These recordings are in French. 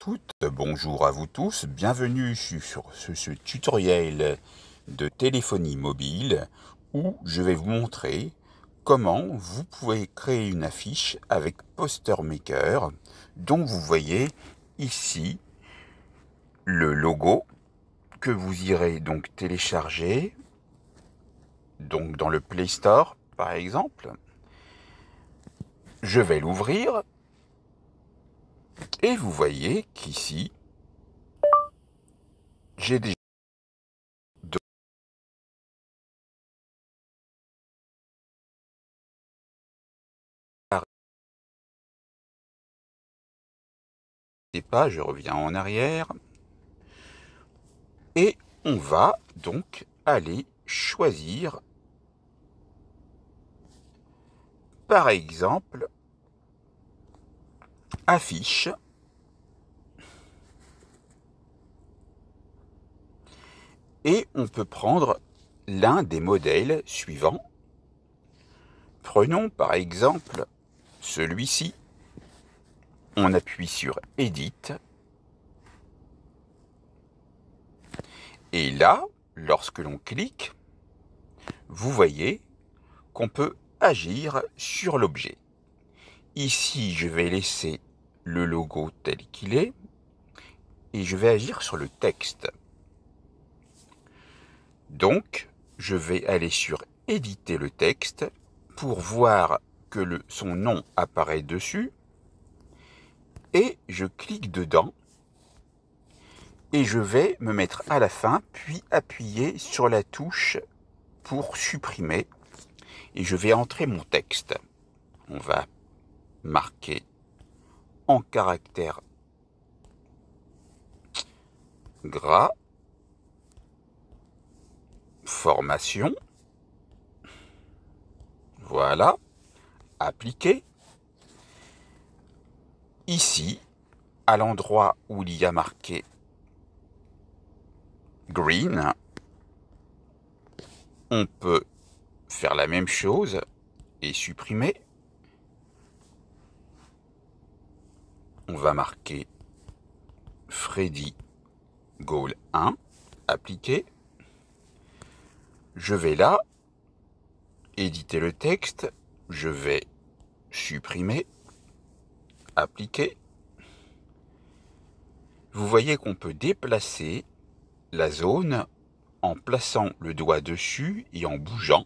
toutes, bonjour à vous tous, bienvenue sur ce tutoriel de téléphonie mobile où je vais vous montrer comment vous pouvez créer une affiche avec Poster Maker dont vous voyez ici le logo que vous irez donc télécharger donc dans le Play Store par exemple. Je vais l'ouvrir et vous voyez qu'ici j'ai déjà pas, je reviens en arrière et on va donc aller choisir par exemple affiche et on peut prendre l'un des modèles suivants. Prenons par exemple celui-ci, on appuie sur Edit et là, lorsque l'on clique, vous voyez qu'on peut agir sur l'objet. Ici, je vais laisser le logo tel qu'il est et je vais agir sur le texte. Donc, je vais aller sur éditer le texte pour voir que son nom apparaît dessus et je clique dedans et je vais me mettre à la fin puis appuyer sur la touche pour supprimer et je vais entrer mon texte. On va marquer en caractère gras formation, voilà, appliquer. Ici, à l'endroit où il y a marqué green, on peut faire la même chose et supprimer. On va marquer Freddy Goal 1, appliquer. Je vais là, éditer le texte, je vais supprimer, appliquer. Vous voyez qu'on peut déplacer la zone en plaçant le doigt dessus et en bougeant.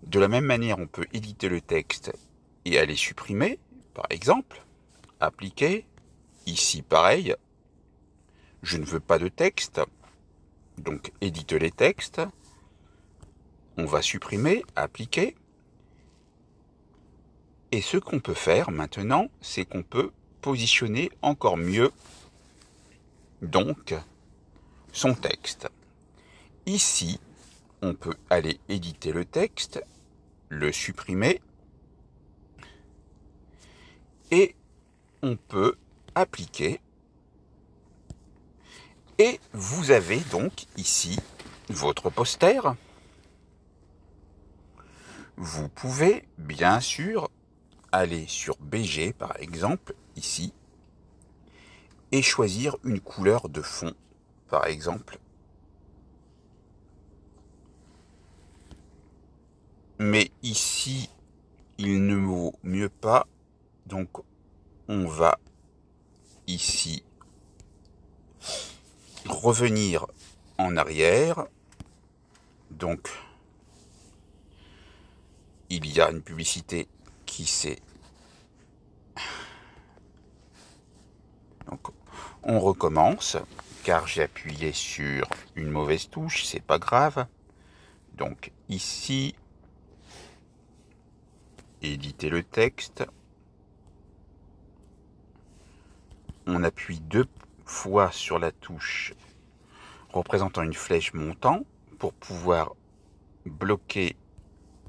De la même manière, on peut éditer le texte et aller supprimer, par exemple, appliquer. Ici, pareil, je ne veux pas de texte, donc édite les textes. On va supprimer, appliquer. Et ce qu'on peut faire maintenant, c'est qu'on peut positionner encore mieux donc son texte. Ici, on peut aller éditer le texte, le supprimer et on peut appliquer. Et vous avez donc ici votre poster. Vous pouvez bien sûr aller sur BG par exemple ici et choisir une couleur de fond par exemple. Mais ici il ne vaut mieux pas, donc on va ici revenir en arrière. Donc il y a une publicité qui s'est... Donc on recommence car j'ai appuyé sur une mauvaise touche, c'est pas grave. Donc ici, éditer le texte. On appuie 2 fois sur la touche représentant une flèche montant pour pouvoir bloquer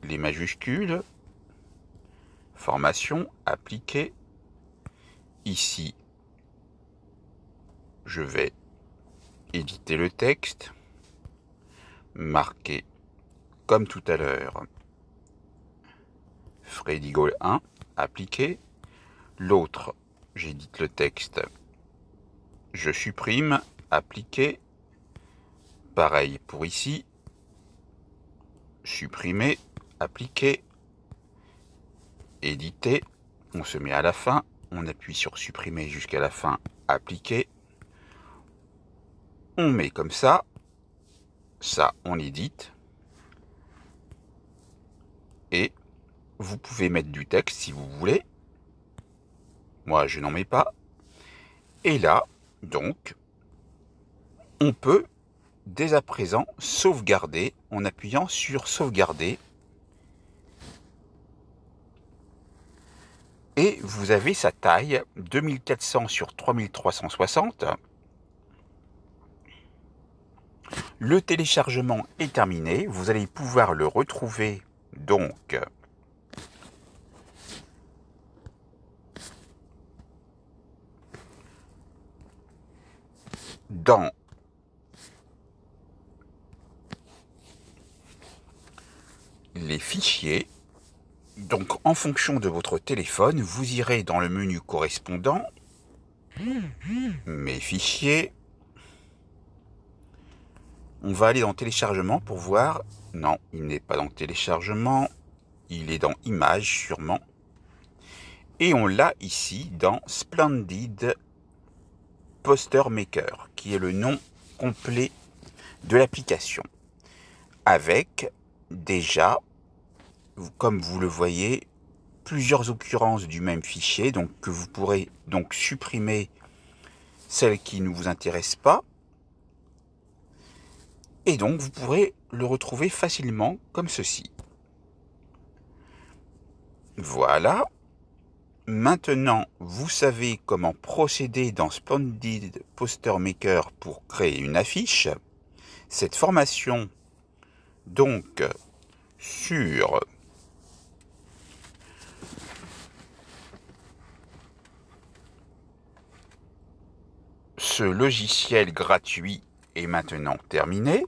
les majuscules. Formation, appliquer. Ici, je vais éditer le texte, marquer comme tout à l'heure Freddy Goal 1, appliquer. L'autre, j'édite le texte, je supprime, appliquer. Pareil pour ici, supprimer, appliquer, éditer. On se met à la fin, on appuie sur supprimer jusqu'à la fin, appliquer. On met comme ça on édite. Et vous pouvez mettre du texte si vous voulez. Moi, je n'en mets pas. Et là, donc, on peut dès à présent sauvegarder en appuyant sur sauvegarder. Et vous avez sa taille, 2400 sur 3360. Le téléchargement est terminé. Vous allez pouvoir le retrouver donc dans les fichiers. Donc en fonction de votre téléphone, vous irez dans le menu correspondant, mes fichiers. On va aller dans téléchargement pour voir. Non, il n'est pas dans téléchargement. Il est dans images sûrement. Et on l'a ici dans Splendid Poster Maker, qui est le nom complet de l'application. Avec déjà, comme vous le voyez, plusieurs occurrences du même fichier, donc que vous pourrez donc supprimer celles qui ne vous intéressent pas. Et donc vous pourrez le retrouver facilement comme ceci. Voilà. Maintenant, vous savez comment procéder dans Splendid Poster Maker pour créer une affiche. Cette formation, donc, sur ce logiciel gratuit est maintenant terminée.